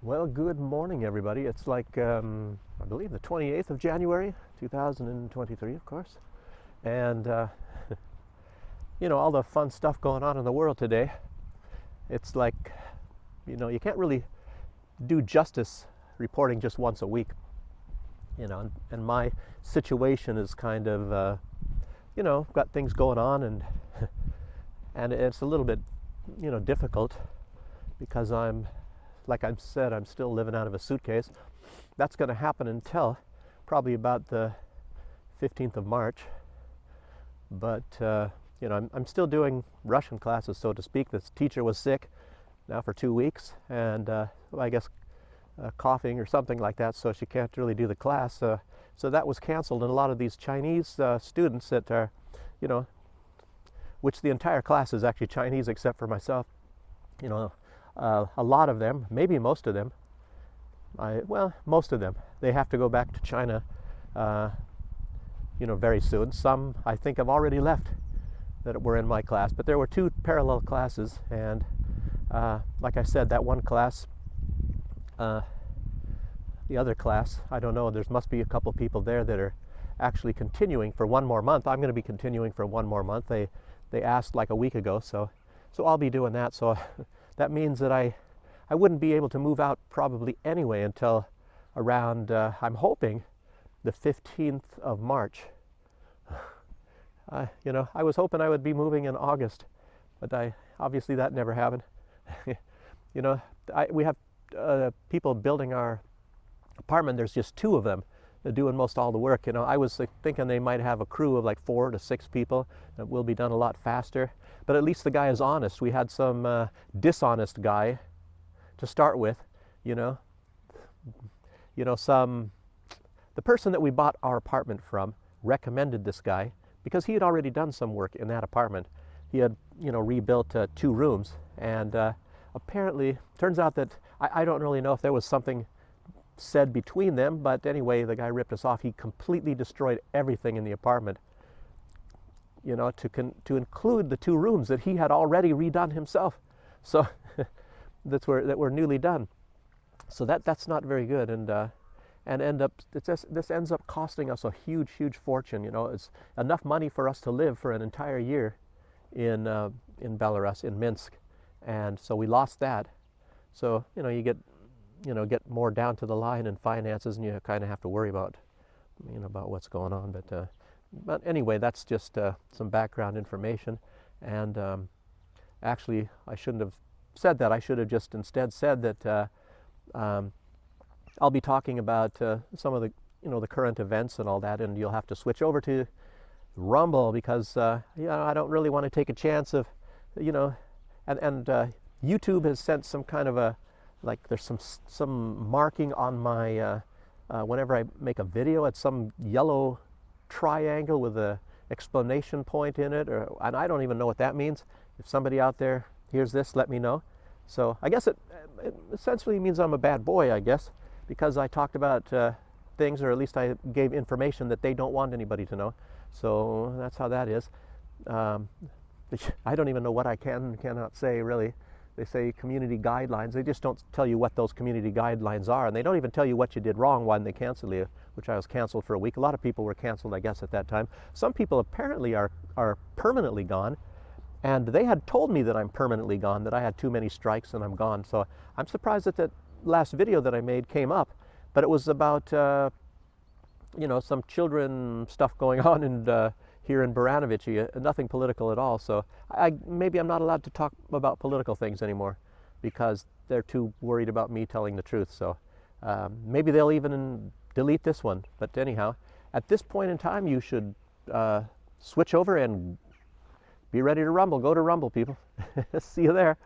Well, good morning, everybody. It's like, I believe the 28th of January, 2023, of course. And, all the fun stuff going on in the world today. It's like, you can't really do justice reporting just once a week. And my situation is kind of, got things going on, and, and it's a little bit, difficult because like I said, I'm still living out of a suitcase. That's going to happen until probably about the 15th of March. But, I'm still doing Russian classes, so to speak. This teacher was sick now for 2 weeks, and I guess coughing or something like that, so she can't really do the class. So that was canceled, and a lot of these Chinese students that are, which the entire class is actually Chinese except for myself, a lot of them, maybe most of them, most of them, they have to go back to China, very soon. Some, I think, have already left that were in my class, but there were two parallel classes, and like I said, that one class, the other class, I don't know, there must be a couple people there that are actually continuing for one more month. I'm going to be continuing for one more month. They asked like a week ago, so I'll be doing that. So that means that I wouldn't be able to move out probably anyway until around, I'm hoping, the 15th of March. I was hoping I would be moving in August, but obviously that never happened. We have people building our apartment. There's just two of them doing most all the work. I was thinking they might have a crew of like 4 to 6 people. It will be done a lot faster, but at least the guy is honest. We had some dishonest guy to start with, the person that we bought our apartment from recommended this guy because he had already done some work in that apartment. He had, rebuilt 2 rooms, and apparently, turns out that I don't really know if there was something said between them, but anyway, the guy ripped us off. He completely destroyed everything in the apartment, to include the 2 rooms that he had already redone himself. So that were newly done. So that's not very good, and this ends up costing us a huge fortune. It's enough money for us to live for an entire year in Belarus, in Minsk, and so we lost that. So you get more down to the line in finances, and you kind of have to worry about what's going on. But anyway, that's just some background information. And actually, I shouldn't have said that. I should have just instead said that I'll be talking about some of the the current events and all that, and you'll have to switch over to Rumble because I don't really want to take a chance of and YouTube has sent some kind of a, like, there's some marking on my whenever I make a video, it's some yellow triangle with a explanation point in it, and I don't even know what that means. If somebody out there hears this, let me know. So I guess it essentially means I'm a bad boy, I guess, because I talked about things, or at least I gave information that they don't want anybody to know. So that's how that is. I don't even know what I can and cannot say, really. They say community guidelines. They just don't tell you what those community guidelines are, and they don't even tell you what you did wrong when they cancel you, which I was canceled for a week. A lot of people were canceled, I guess, at that time. Some people apparently are permanently gone, and they had told me that I'm permanently gone, that I had too many strikes and I'm gone. So I'm surprised that that last video that I made came up, but it was about some children stuff going on in here in Baranovichi, nothing political at all. So maybe I'm not allowed to talk about political things anymore because they're too worried about me telling the truth. So maybe they'll even delete this one. But anyhow, at this point in time, you should switch over and be ready to rumble. Go to Rumble, people. See you there.